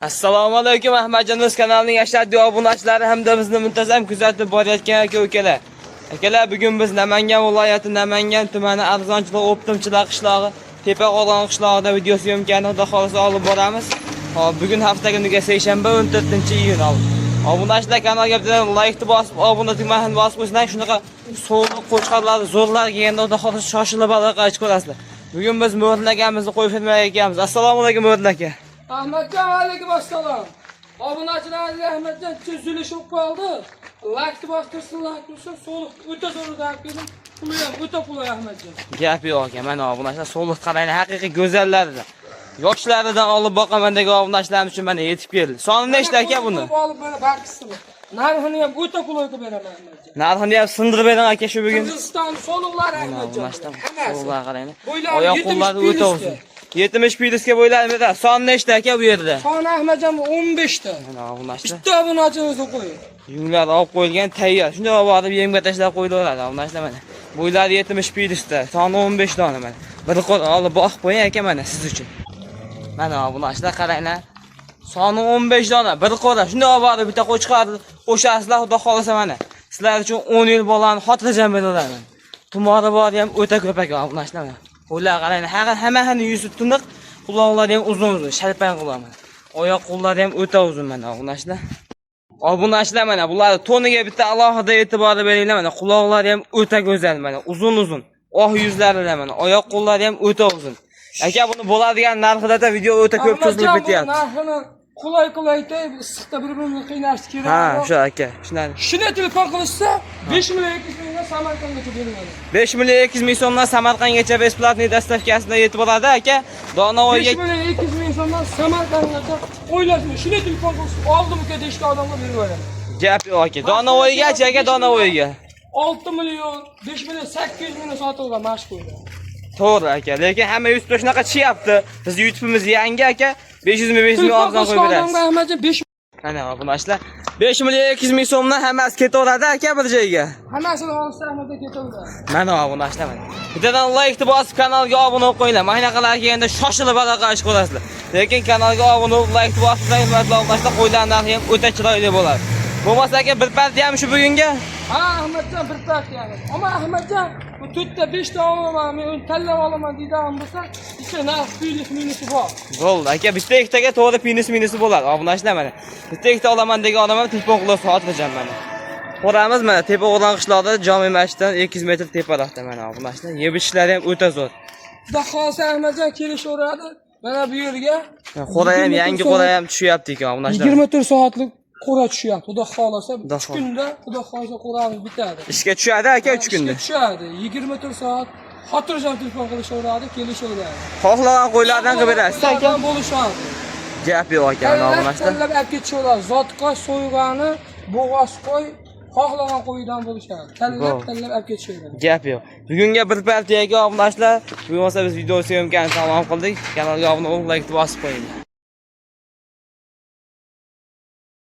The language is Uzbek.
Assalomu alaykum, Ahmadjonuz kanalining ashaddiy obunachilari hamda bizni muntazam kuzatib borayotgan aka-ukalar. Akalar, bugun biz Namangan viloyati Namangan tumani Arzonchilar Optimchilar qishlog'i, Tepaqo'rg'on qishlog'ida video syomkani xudo xolisa olib boramiz. Hop, bugun hafta kuniga seshanba 14-iyun oldi. Obunachilar kanalga like bosib, obuna tugmasini bosib qo'yinglar. Shunaqa so'lni qo'shqarlar, zo'rlar kelganda xudo xolisa shoshilib aloqa qilib ko'rasizlar. Bugun biz mo'rtlaganimizni qo'yib ketmay ekanmiz. Assalomu alaykum mo'rtlar aka. Ahmadjon, alaykum assalom. Obunachilarga Ahmadjon tuzilish olib qoldi. Like bostirsinlar, so'liq o'ta zo'rdan keldim. Puli ham o'ta qulay Ahmadjon. Gap yo'q aka, mana obunachilar so'liq qaranglar, haqiqiy go'zallardir. Yoshlaridan olib boqamandagi obunachilarimiz uchun mana yetib keldi. Soni nechta aka buni? Olib mana barkisini. Narxini ham o'ta qulay qilib beraman Ahmadjon. Narxini ham sindirib bering aka shu bugun. Qirg'iziston so'liqlari Ahmadjon. So'liqlar qaranglar. Oyoq qo'llari o'ta uzun. 70 pidisga bo'ylarmi? Son nechta aka bu yerda? Son Ahmadjon 15 ta. Mana obunachlar. Bitta obunachimizni qo'ying. Yunglar olib qo'yilgan tayyor. Shunday olib borib yemga tashlab qo'yiladi obunachlar mana. Bo'ylari 70 pidisda, soni 15 dona mana. Bir qo'l olib boqib qo'ying aka mana siz uchun. Mana obunachlar qaranglar. Soni 15 dona, bir qo'ra. Shunday olib borib bitta qo'chqarni qo'shasizlar, xudo xolasa mana. Sizlar uchun 10 yil bo'lani xotirjam bo'laman. Tumori bor ham o'ta ko'p aka obunachlar. Qo'llar qaranglar, hammaning yuzi tiniq, quloqlari ham uzun-uzun, shalpang quloqlar. Oyoq qo'llari ham o'ta uzun mana obunachlar. Obunachilar mana bular toniga bitta alohida e'tibor beringlar mana. Quloqlari ham o'ta go'zal mana, uzun-uzun. Oq yuzlari mana, oyoq qo'llari ham o'ta uzun. Aka buni bo'ladigan narxida video o'ta ko'p cho'zilib ketyapti. Narxini qulay-qulayda issiqda bir-birini qiynash kerak. Ha, shu aka, shunday. Shuni telefon qilishsa 5 million 200 mingdan Samarqandgacha beriladi. 5 million 200 ming so'mdan Samarqandgacha besplatniy dostavkasida yetib boradi aka. Donovoyga 5 million 200 ming so'mdan Samarqandgacha o'ylashmi? Shuni telefon qilib oldim uka deyishga odamga berib yuboradi. Gap yo'q aka. Donovoygacha aka, Donovoyga. 6 million, 5 million 800 ming sotilgan mashhur. To'g'ri aka, lekin hamma YouTube shunaqa chishyapti. Biz YouTube'imiz yangi aka, 500 ming arzon qo'yib beramiz. Ahmadjon 5 Mana obunachlar 5 million 200 ming so'mdan hammasi ketaveradi aka bir joyga. hammasini olsa Ahmadjon ketaveradi. Mana obunachlar mana. Bittadan like bosib kanalga obuna bo'lib qo'yinglar. Mahallaqalar kelganda shoshilib aloqa qilib qo'yasizlar. Lekin kanalga obuna bo'lib like bosib obunachlar qo'ylar narxi ham o'ta chiroyli bo'ladi. Bo'lmasa aka bir partiya ham shu bugunga. Ha, Ahmadjon bir partiya. Ammo Ahmadjon bu 4 ta 5 ta olaman, men uni tanlab olaman deydigan bo'lsa, ichida narx minusi bor. Bo'ldi aka, bitta ikkitaga to'g'ri minusi bo'ladi. Obunachilar mana. Bitta ikkita olaman degan odamlar telefon qilib xotirjam mana. Qo'ramiz mana Tepaqo'rg'on qishlog'ida Jome masjiddan 200 metr teparoqda mana obunachilar. Yeb ichishlari ham o'ta zo'r. Xudo xolsa Ahmadjon kelishaveradi. Mana bu yerga Qo'ra ham yangi qo'ra ham tushyapti ekan obunachilar. 24 soatlik qo'ra tushyapti. Xudo xolasa 3 kunda Xudo xolasa qo'ramiz bitadi. Ishga tushadi aka 3 kunda. Tushadi. 24 soat xotirjam telefon qilishaveradi, kelishaveradi. Xohlagan qo'ylardan qilib berasiz aka. Bo'lishadi. Gap yo'q aka obunachilar. Tanlab olib ketishaveradi. Zotqosh so'ygani, bo'g'oz qo'y, xohlagan qo'ydan bo'lishadi. Tanlab olib ketishaveradi. Gap yo'q. Bugunga bir partiyaga obunachilar, bo'lmasa biz video syomkani tamom qildik. Kanalga obuna bo'lib, like bosib qo'ying.